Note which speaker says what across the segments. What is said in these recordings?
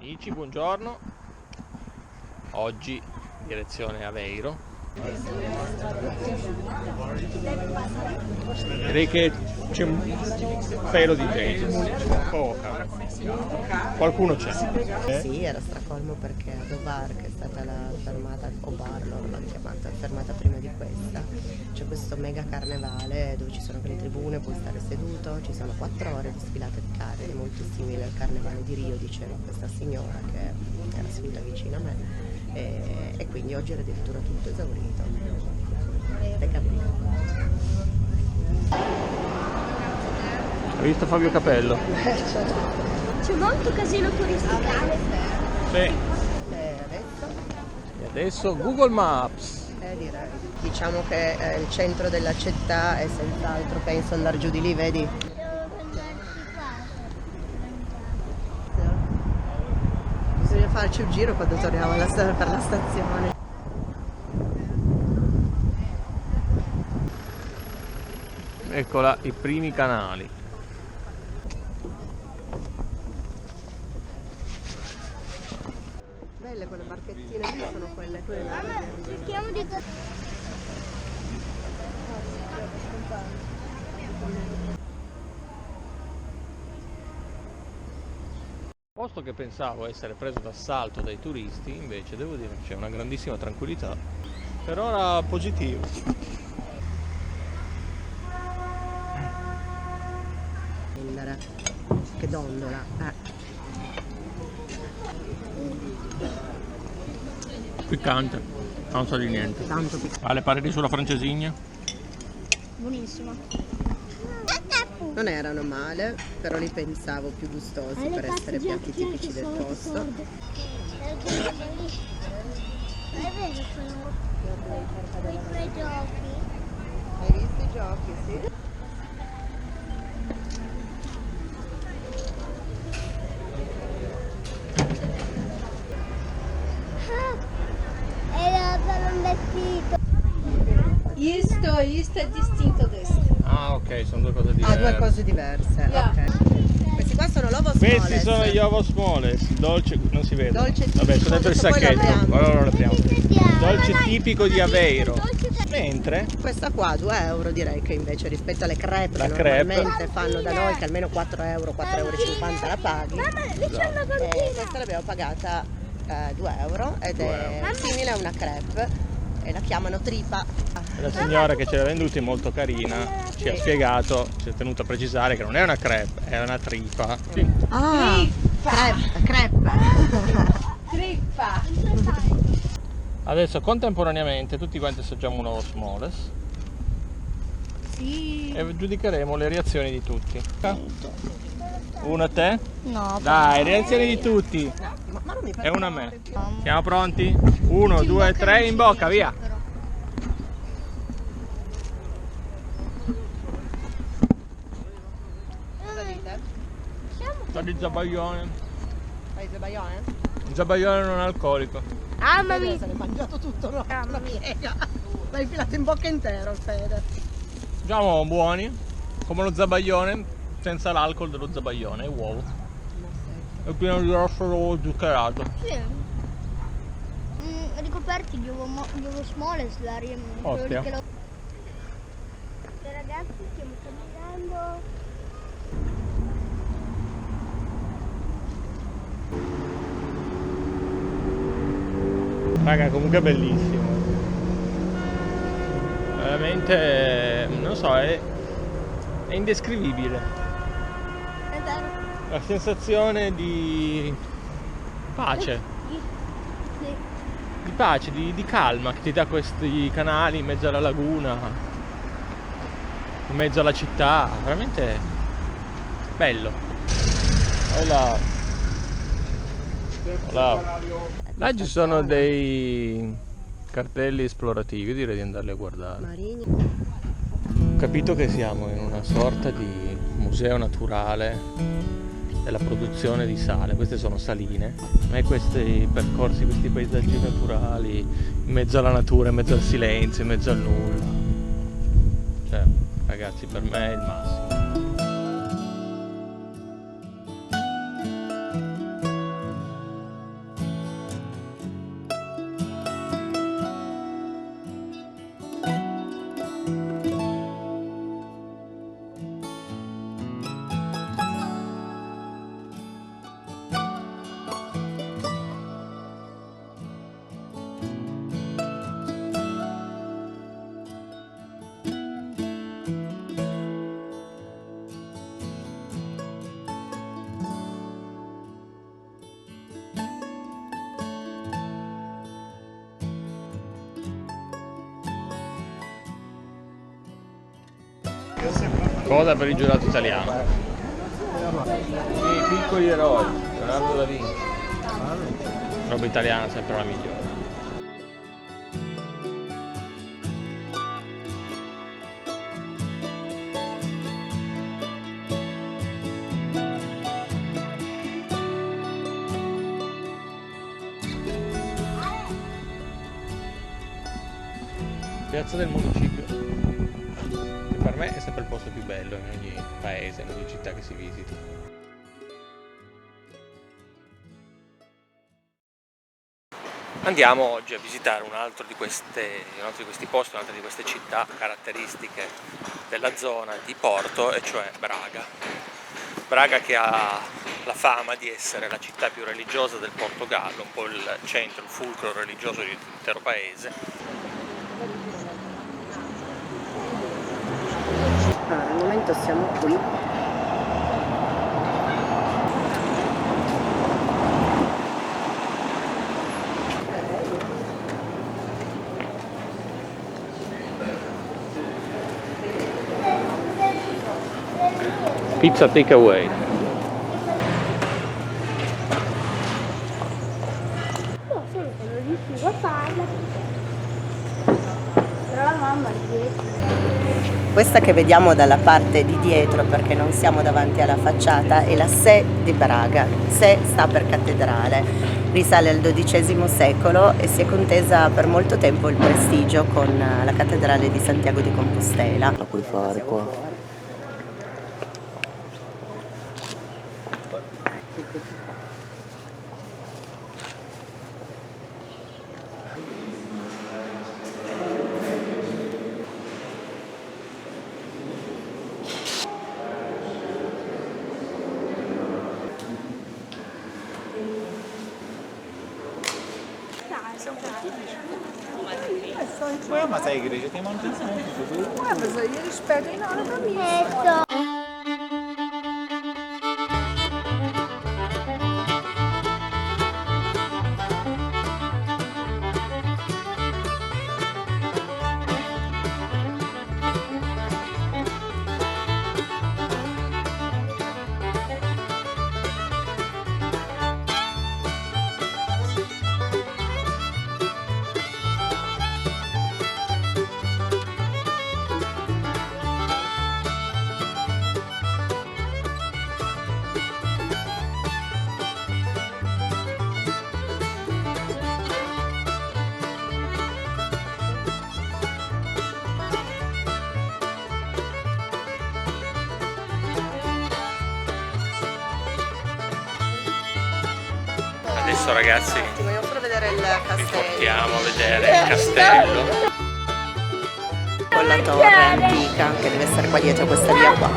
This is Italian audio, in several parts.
Speaker 1: Amici, buongiorno. Oggi direzione Aveiro. Direi che c'è un pelo di gente, poca. Qualcuno c'è.
Speaker 2: Sì, era stracolmo perché a Dovar, che è stata la fermata, o Barlo l'hanno chiamata, fermata prima di questa, c'è questo mega carnevale dove ci sono anche le tribune, puoi stare seduto, ci sono 4 ore di sfilata di carne, molto simile al carnevale di Rio, diceva questa signora che era seduta vicino a me, e quindi oggi era addirittura tutto esaurito. Hai capito?
Speaker 1: Hai visto Fabio Capello?
Speaker 3: C'è molto casino turisticale.
Speaker 1: Sì.
Speaker 2: Adesso?
Speaker 1: E adesso Google Maps.
Speaker 2: Direi. Diciamo che il centro della città è senz'altro, penso andare giù di lì, vedi?
Speaker 3: Devo prenderci qua.
Speaker 2: Bisogna farci un giro quando torniamo per la stazione.
Speaker 1: Eccola, i primi canali.
Speaker 2: Belle quelle barchettine lì, sono quelle.
Speaker 3: Cerchiamo di...
Speaker 1: Posto che pensavo essere preso d'assalto dai turisti, invece devo dire che c'è una grandissima tranquillità. Per ora positivo.
Speaker 2: Che dondola.
Speaker 1: Piccante, non so di niente.
Speaker 2: Tanto piccante.
Speaker 1: Ha le pareti sulla francesigna?
Speaker 3: Buonissima.
Speaker 2: Non erano male, però li pensavo più gustosi per essere piatti tipici del posto.
Speaker 3: È vero, sono i tuoi giochi.
Speaker 2: Hai visto i giochi, sì?
Speaker 3: Era per un vestito.
Speaker 4: Isto è distinto questo.
Speaker 1: Ah, ok, sono due cose diverse.
Speaker 2: Due cose diverse.
Speaker 4: Yeah.
Speaker 2: Ok. Questi qua sono l'ovo smoles.
Speaker 1: Questi sono gli ovo smoles, dolce, non si vede.
Speaker 2: Dolce
Speaker 1: Vabbè,
Speaker 2: tipico,
Speaker 1: sono dentro il
Speaker 2: adesso poi lo
Speaker 1: sacchetto,
Speaker 2: apriamo.
Speaker 1: allora lo apriamo. Dolce
Speaker 3: Dai,
Speaker 1: tipico di Aveiro.
Speaker 3: dolce da-
Speaker 1: Mentre
Speaker 2: Questa qua 2 euro, direi che invece rispetto alle crepe
Speaker 1: La
Speaker 2: che
Speaker 1: crepe.
Speaker 2: normalmente fanno da noi, che almeno 4 euro, 4,50 euro la paghi.
Speaker 3: Mamma, lì c'è una bambina.
Speaker 2: Questa l'abbiamo pagata 2 euro ed
Speaker 1: 2
Speaker 2: è
Speaker 1: euro.
Speaker 2: simile a una crepe e la chiamano tripa.
Speaker 1: la signora che ce l'ha venduti molto carina ci ha spiegato, ci è tenuto a precisare che non è una crepe, è una tripa. Sì.
Speaker 2: Ah, crepe.
Speaker 4: Trippa.
Speaker 1: Adesso contemporaneamente tutti quanti assaggiamo un ovo smoles
Speaker 3: Sì.
Speaker 1: e giudicheremo le reazioni di tutti. Una a te?
Speaker 3: No.
Speaker 1: Dai, reazioni di tutti.
Speaker 2: Ma non mi
Speaker 1: E una a me. Siamo pronti? 1, 2, 3, in bocca, via!
Speaker 2: Cosa dite?
Speaker 1: Sta di zabaione.
Speaker 2: Paese Baione?
Speaker 1: Zabaione non alcolico.
Speaker 3: Mamma mia.
Speaker 2: Se l'è mangiato tutto, no?
Speaker 3: Mamma
Speaker 2: La piega. L'hai infilato in bocca intero, Fede.
Speaker 1: Diciamo buoni, come lo zabaione, senza l'alcol dello zabaione, è uovo. È pieno di rosso zuccherato.
Speaker 3: Sì. Ricoperti di uovo smoles la
Speaker 1: Ottimo.
Speaker 3: Ragazzi, stiamo camminando.
Speaker 1: Raga, comunque è bellissimo. Veramente, non so, è indescrivibile.
Speaker 3: È vero.
Speaker 1: La sensazione di pace,
Speaker 3: Sì.
Speaker 1: di pace, di calma che ti dà questi canali in mezzo alla laguna, in mezzo alla città, veramente bello. Là. Là ci sono dei cartelli esplorativi, direi di andarli a guardare.
Speaker 2: Marini.
Speaker 1: Ho capito che siamo in una sorta di museo naturale della produzione di sale. Queste sono saline, e questi percorsi, questi paesaggi naturali in mezzo alla natura, in mezzo al silenzio, in mezzo al nulla, cioè ragazzi, per me è il massimo. Cosa per il giurato italiano. I piccoli eroi, Leonardo da Vinci. Roba italiana sempre la migliore. Piazza del Municipio, che per me è sempre il posto più bello in ogni paese, in ogni città che si visiti. Andiamo oggi a visitare un altro di questi posti, un'altra di queste città caratteristiche della zona di Porto, e cioè Braga. Braga che ha la fama di essere la città più religiosa del Portogallo, un po' il centro, il fulcro religioso dell'intero paese.
Speaker 2: Al momento siamo qui.
Speaker 1: Pizza takeaway.
Speaker 3: No, solo che non riuscivo a farla. Però la mamma dice.
Speaker 2: Questa che vediamo dalla parte di dietro, perché non siamo davanti alla facciata, è la Sé di Braga. Sé sta per cattedrale, risale al XII secolo e si è contesa per molto tempo il prestigio con la cattedrale di Santiago di Compostela. La puoi fare qua.
Speaker 5: Ué, mas a igreja tem manutenção.
Speaker 4: Ué, mas aí eles pedem na hora da missa.
Speaker 1: Adesso ragazzi
Speaker 2: Ti voglio far vedere il
Speaker 1: vi
Speaker 2: castello
Speaker 1: portiamo a vedere il castello.
Speaker 2: con la torre antica che deve essere qua dietro questa via qua.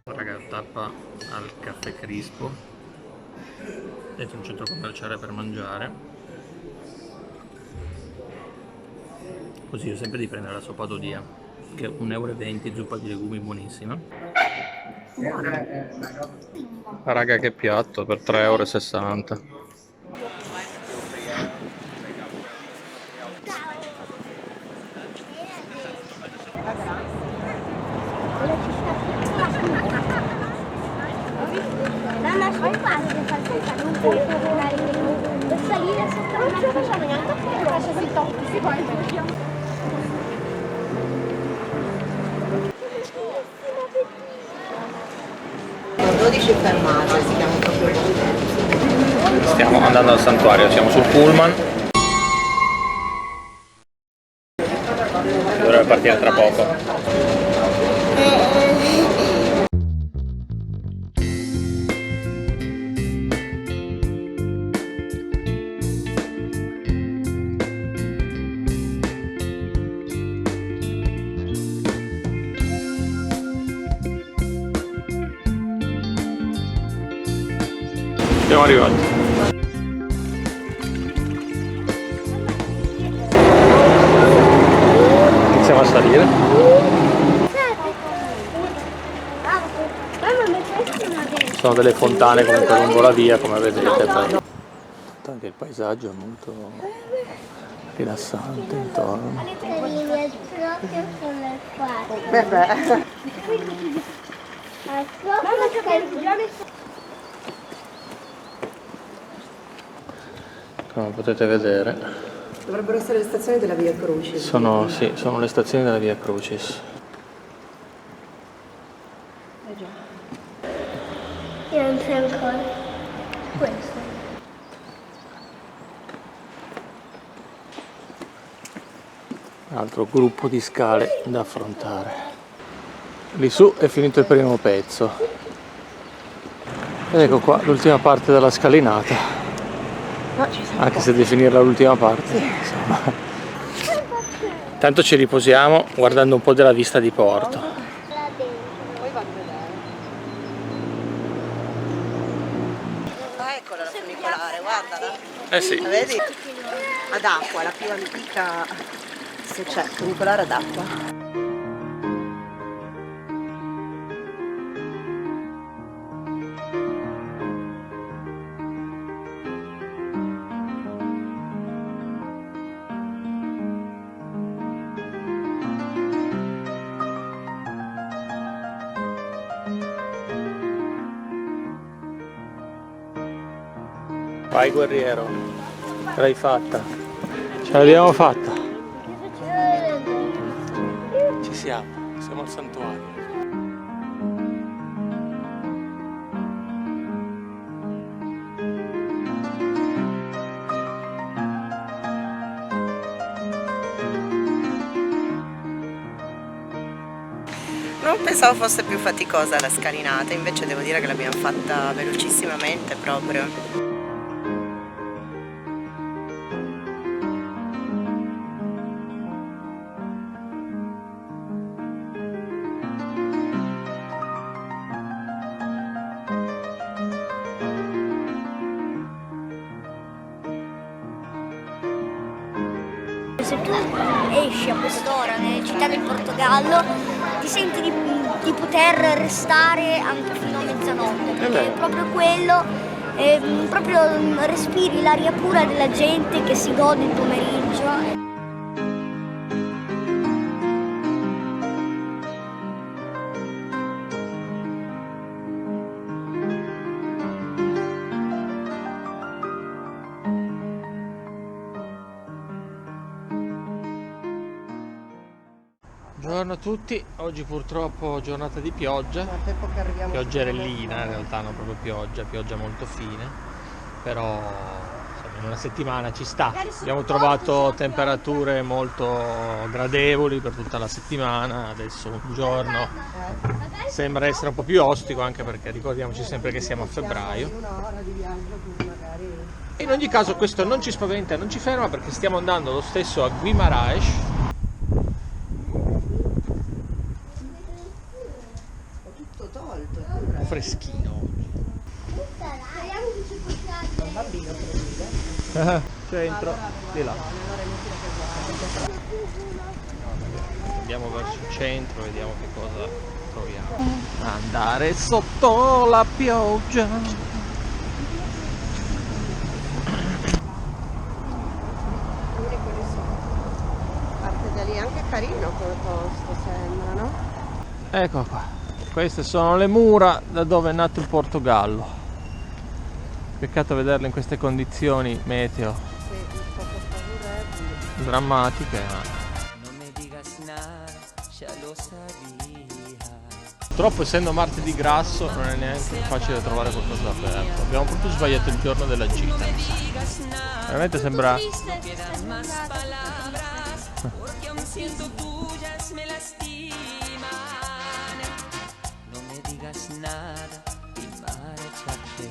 Speaker 1: Raga, tappa al Caffè Crispo, dentro un centro commerciale per mangiare, così io sempre di prendere la soppa d'Odia, che è 1,20 €, zuppa di legumi buonissima. Raga, che piatto per 3,60 €.
Speaker 3: Mamma, sono qua che fa senza non puoi tornare per salire sotto non ci facciamo neanche a fare si tocca, si poi
Speaker 2: 12 fermate, si chiama proprio Monte.
Speaker 1: Stiamo andando al santuario, siamo sul pullman. Dovrebbe partire tra poco. Siamo arrivati. Iniziamo a salire. sono delle fontane comunque lungo la via, come vedete. Anche il paesaggio è molto rilassante intorno.
Speaker 3: proprio come qua.
Speaker 2: Beh.
Speaker 1: Come potete vedere
Speaker 2: Dovrebbero essere le stazioni della Via Crucis.
Speaker 1: sono le stazioni della Via Crucis.
Speaker 3: Io non so ancora. Questo.
Speaker 1: Altro gruppo di scale da affrontare. Lì su è finito il primo pezzo. Ed ecco qua l'ultima parte della scalinata. Anche se definirla l'ultima parte. Insomma. Intanto ci riposiamo guardando un po' della vista di Porto.
Speaker 2: Ah, eccola la funicolare, guardala.
Speaker 1: Eh sì.
Speaker 2: La vedi? Ad acqua, la più antica, se c'è, funicolare ad acqua.
Speaker 1: Vai guerriero, ce l'hai fatta. Ce l'abbiamo fatta. Ci siamo al santuario.
Speaker 2: Non pensavo fosse più faticosa la scalinata, invece devo dire che l'abbiamo fatta velocissimamente proprio.
Speaker 3: Se tu esci a quest'ora nelle città del Portogallo ti senti di poter restare anche fino a mezzanotte, perché è proprio quello, proprio respiri l'aria pura della gente che si gode il pomeriggio.
Speaker 1: Buongiorno a tutti, oggi purtroppo giornata di pioggia,
Speaker 2: Al tempo che arriviamo
Speaker 1: pioggerellina in realtà, non proprio pioggia molto fine, però insomma, in una settimana ci sta. Abbiamo trovato temperature molto gradevoli per tutta la settimana, adesso un giorno sembra essere un po' più ostico, anche perché ricordiamoci sempre che siamo a febbraio.
Speaker 2: un'ora di viaggio, quindi magari.
Speaker 1: In ogni caso questo non ci spaventa, non ci ferma, perché stiamo andando lo stesso a Guimarães. Freschino.
Speaker 2: Un bambino che ride.
Speaker 1: Centro, di là. Andiamo verso il centro, vediamo che cosa troviamo. Andare sotto la pioggia.
Speaker 2: Parte da lì, è anche carino come posto sembra, no?
Speaker 1: Ecco qua. Queste sono le mura da dove è nato il Portogallo. Peccato vederle in queste condizioni meteo
Speaker 2: Sì, un po' favorevoli.
Speaker 1: drammatiche, ma purtroppo essendo martedì grasso non è neanche facile trovare qualcosa aperto. Abbiamo proprio sbagliato il giorno della gita. Veramente sembra
Speaker 6: nada y márchate.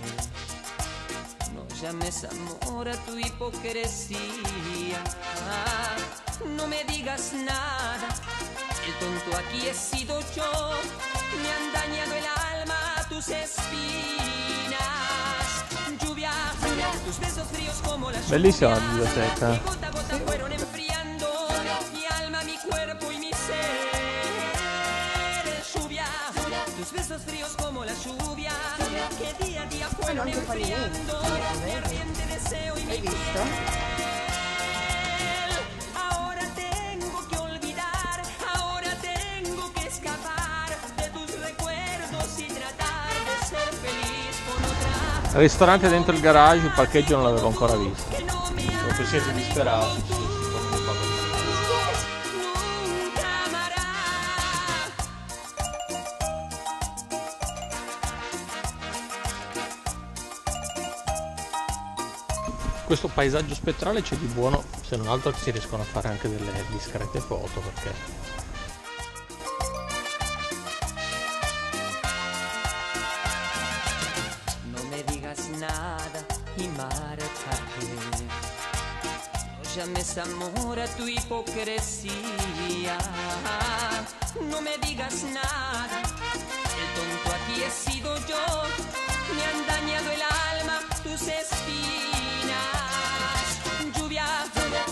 Speaker 6: No llames amor a tu hipocresía. No me digas nada. El tonto aquí he sido yo. Me han dañado el alma tus espinas. Lluvia, tus besos fríos como la lluvia.
Speaker 1: bellissima la biblioteca.
Speaker 6: Gota a gota fueron enfriando mi alma, mi cuerpo y mi ser. Lluvia, tus besos fríos como la lluvia que día a día fueron enfriando mi ardiente deseo y mi
Speaker 2: Hai visto?
Speaker 6: piel. Ahora tengo que olvidar, ahora tengo que escapar de tus recuerdos y tratar de ser feliz con otra.
Speaker 1: Il ristorante dentro il garage, il parcheggio non l'avevo ancora visto.
Speaker 6: Que no me
Speaker 1: Proprio siete disperati.
Speaker 6: nunca amará.
Speaker 1: Questo paesaggio spettrale c'è di buono, se non altro si riescono a fare anche delle discrete foto, perché
Speaker 6: No me digas nada y márchate. No llames amor a tu hipocresía. No me digas nada. El tonto aquí he sido yo. Me han dañado el alma tus espinas. Lluvia,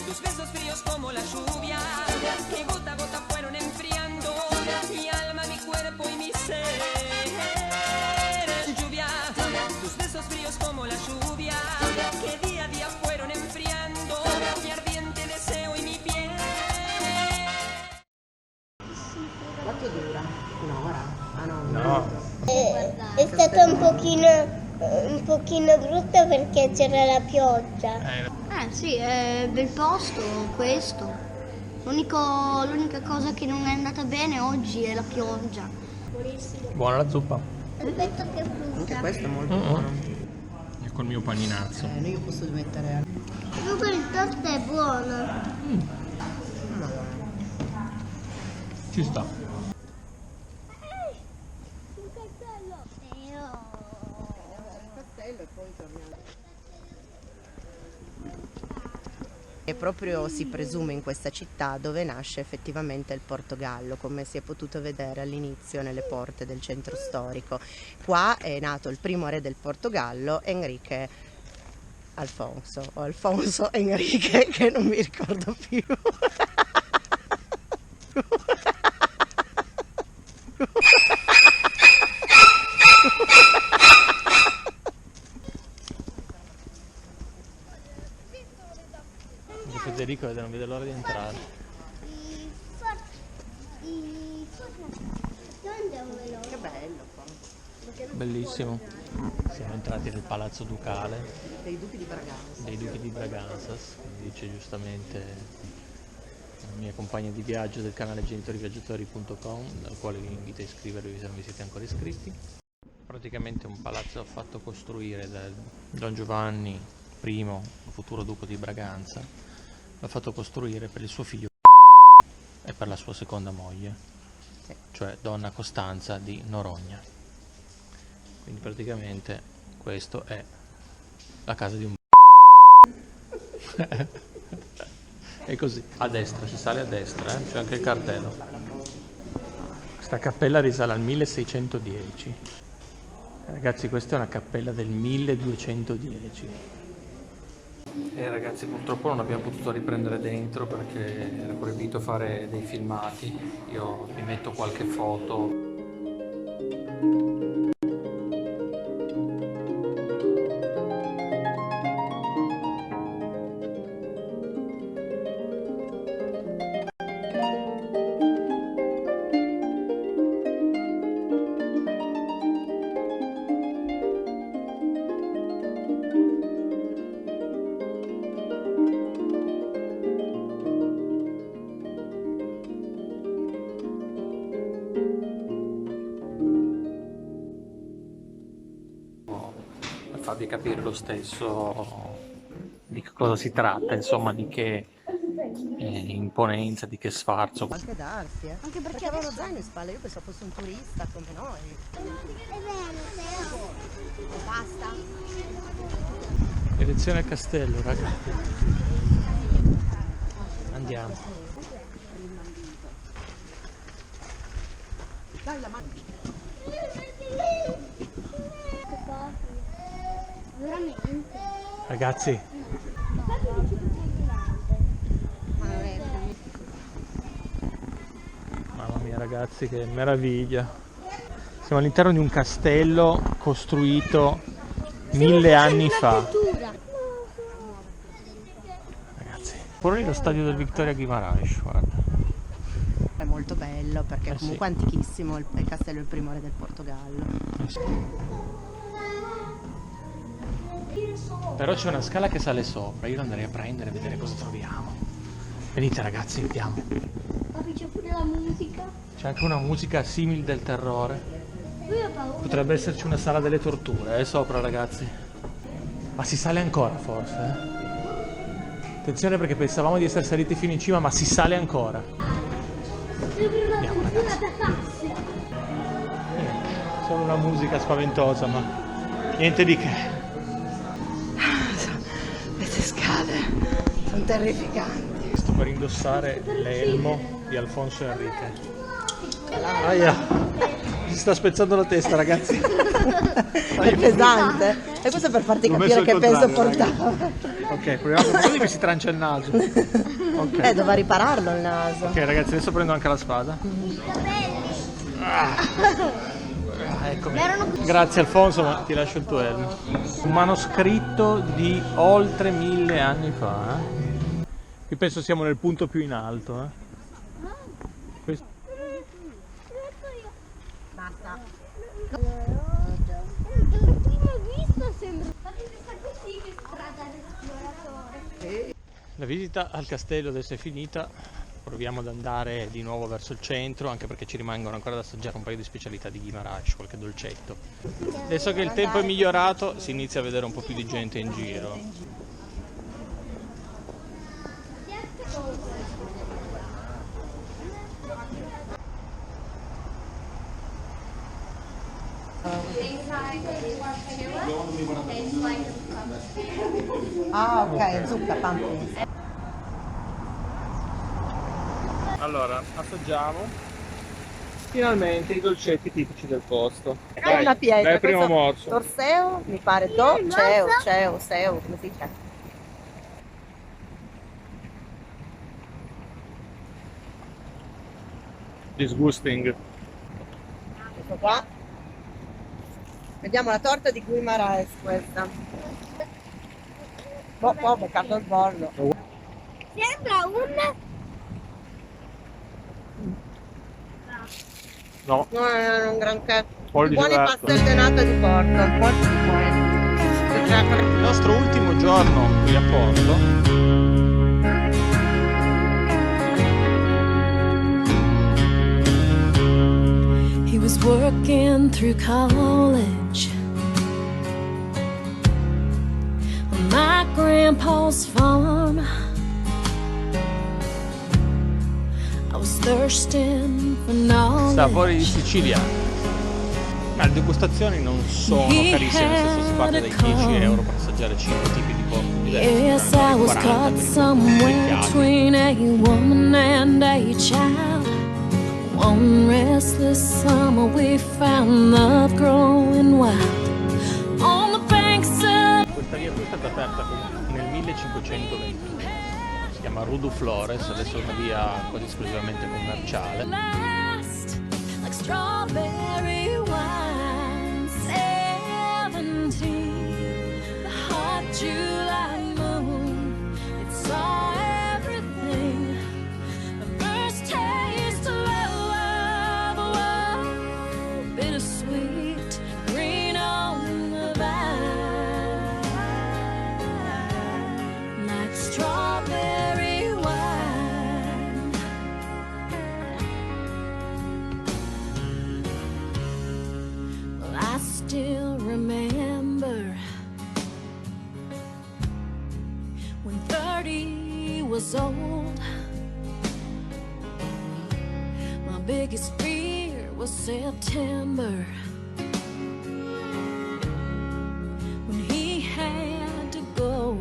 Speaker 6: tus besos fríos como la lluvia que gota a gota fueron enfriando mi alma, mi cuerpo y mi ser. Lluvia, tus besos fríos como la lluvia que día a día fueron enfriando mi ardiente deseo y mi piel.
Speaker 2: Quanto dura? Un'ora? Ah no,
Speaker 1: no,
Speaker 3: È stata un pochino brutta perché c'era la pioggia.
Speaker 7: Sì, è bel posto questo. L'unica cosa che non è andata bene oggi è la pioggia.
Speaker 1: buona la zuppa.
Speaker 3: Aspetta che
Speaker 2: anche
Speaker 3: frutta.
Speaker 2: questo è molto buono.
Speaker 1: E col mio paninazzo.
Speaker 2: Noi io posso mettere...
Speaker 3: Comunque il torta è buono.
Speaker 1: Ci sta.
Speaker 2: E proprio si presume in questa città dove nasce effettivamente il Portogallo, come si è potuto vedere all'inizio nelle porte del centro storico. Qua è nato il primo re del Portogallo, Enrique Alfonso, o Alfonso Enrique, che non mi ricordo più.
Speaker 1: Federico non vede l'ora di entrare.
Speaker 2: Che bello qua.
Speaker 1: Bellissimo. Siamo entrati nel palazzo ducale
Speaker 2: Dei Duchi di Braganza.
Speaker 1: dei Duchi di Braganza, come dice giustamente la mia compagna di viaggio del canale genitoriviaggiatori.com, dal quale vi invito a iscrivervi se non vi siete ancora iscritti. Praticamente un palazzo fatto costruire da Don Giovanni I, futuro duca di Braganza, l'ha fatto costruire per il suo figlio e per la sua seconda moglie, cioè donna Costanza di Norogna. Quindi praticamente questo è la casa di un è così. A destra, si sale a destra, c'è anche il cartello. Questa cappella risale al 1610. Ragazzi, questa è una cappella del 1210. E ragazzi, purtroppo non abbiamo potuto riprendere dentro perché era proibito fare dei filmati. Io vi metto qualche foto. Farvi capire lo stesso di che cosa si tratta, insomma, di che imponenza, di che sfarzo.
Speaker 2: Può anche darsi,
Speaker 3: Anche perché
Speaker 2: aveva lo
Speaker 3: adesso...
Speaker 2: zaino in spalla, io pensavo fosse un turista come noi.
Speaker 3: Basta.
Speaker 1: Direzione al castello, raga. Andiamo.
Speaker 2: Dai la mano.
Speaker 3: Veramente.
Speaker 1: Ragazzi, mamma mia ragazzi, che meraviglia. Siamo all'interno di un castello costruito 1000 anni fa. Ragazzi, pure lo stadio del Victoria Guimarães, guarda.
Speaker 2: È molto bello perché è comunque
Speaker 1: sì.
Speaker 2: antichissimo, il castello è il primo re del Portogallo.
Speaker 1: Però c'è una scala che sale sopra, io lo andrei a prendere e vedere cosa troviamo. Venite ragazzi, vediamo.
Speaker 7: Papi, c'è pure la musica.
Speaker 1: C'è anche una musica simile del terrore.
Speaker 7: Lui ha paura.
Speaker 1: Potrebbe esserci una sala delle torture, sopra ragazzi. Ma si sale ancora forse, Attenzione perché pensavamo di essere saliti fino in cima, ma si sale ancora. Andiamo ragazzi. Solo una musica spaventosa, ma niente di che.
Speaker 2: Queste scale sono terrificanti.
Speaker 1: Sto per indossare l'elmo di Alfonso Enrique. Aia. Si sta spezzando la testa, ragazzi.
Speaker 2: È pesante. E questo per farti
Speaker 1: L'ho
Speaker 2: capire
Speaker 1: messo
Speaker 2: che
Speaker 1: al
Speaker 2: peso
Speaker 1: contrario,
Speaker 2: portava.
Speaker 1: Ok, proviamo. Così mi si trancia il naso. Ok.
Speaker 2: Doveva ripararlo il naso.
Speaker 1: Ok, ragazzi, adesso prendo anche la spada. Eccomi. Grazie Alfonso, ma ti lascio il tuo elmo. Un manoscritto di oltre 1000 anni fa. Io penso siamo nel punto più in alto. Questo.
Speaker 2: Basta.
Speaker 1: La visita al castello adesso è finita, proviamo ad andare di nuovo verso il centro, anche perché ci rimangono ancora da assaggiare un paio di specialità di Guimarães, qualche dolcetto. Adesso che il tempo è migliorato si inizia a vedere un po' più di gente in giro.
Speaker 2: Ah, ok, zucca, pumpkin.
Speaker 1: Allora, assaggiamo finalmente i dolcetti tipici del posto.
Speaker 2: È una pietra.
Speaker 1: Dai, primo
Speaker 2: Questo
Speaker 1: morso.
Speaker 2: Torseo, mi pare seu, come si dice?
Speaker 1: Disgusting.
Speaker 2: Questo qua. Vediamo la torta di Guimarães questa. Ho beccato il bollo.
Speaker 3: Sembra un...
Speaker 1: No,
Speaker 2: No, è un granché.
Speaker 1: Poi di
Speaker 2: Buoni
Speaker 1: gelato.
Speaker 2: pastel de nata di porco, molto buoni.
Speaker 1: il nostro ultimo giorno qui a Porto.
Speaker 8: He was working through college on my grandpa's farm. I was thirsting for knowledge.
Speaker 1: Sapori siciliani. Ma le degustazioni non sono carissime, nel senso si parla dei 10 euro per assaggiare 5 tipi di porto diversi.
Speaker 8: Yes, I was caught somewhere between a woman and a child. One restless summer we found love growing wild on the banks of...
Speaker 1: Questa via qui è stata aperta nel 1521. Si chiama Rue du Flores, adesso è una via quasi esclusivamente commerciale.
Speaker 8: Last, like strawberry wine, 17, the hot July moon, it saw everything. The first taste of love, bittersweet, green on the vine, like strawberry wine. Well, I still remember when 30 was old. My biggest fear was September, when he had to go.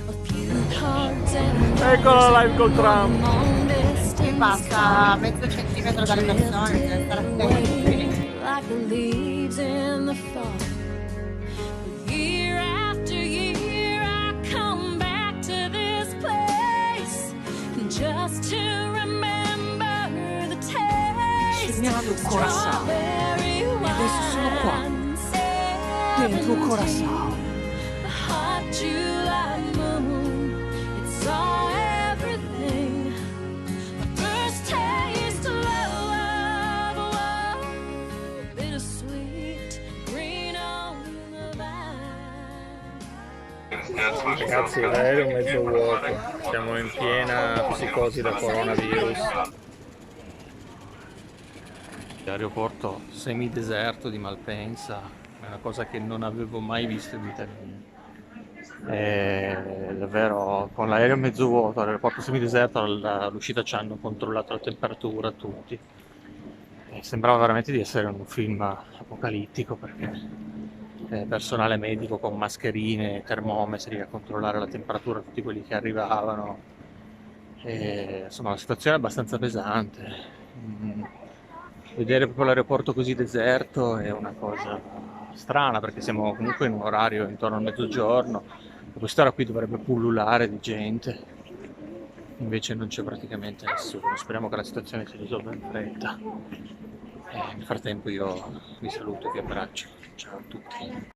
Speaker 8: A few cards and
Speaker 1: Eccola la live col tram.
Speaker 8: long distance
Speaker 2: Passa mezzo centimetro dalle persone, deve stare attenti.
Speaker 8: like the leaves in the fall. But year after year I come back to this place just to remember the taste
Speaker 1: segnato Corazzao e adesso sono qua, dentro Corazzao. Ragazzi, l'aereo è mezzo vuoto, siamo in piena psicosi da coronavirus. L'aeroporto semideserto di Malpensa è una cosa che non avevo mai visto in vita mia. È davvero, con l'aereo mezzo vuoto, all'aeroporto semideserto, all'uscita ci hanno controllato la temperatura tutti. E sembrava veramente di essere un film apocalittico, perché personale medico con mascherine, termometri a controllare la temperatura di tutti quelli che arrivavano. E, insomma, la situazione è abbastanza pesante. Vedere proprio l'aeroporto così deserto è una cosa strana, perché siamo comunque in un orario intorno al mezzogiorno, a quest'ora qui dovrebbe pullulare di gente, invece non c'è praticamente nessuno. Speriamo che la situazione si risolva in fretta. Nel frattempo io vi saluto e vi abbraccio. Ciao a tutti.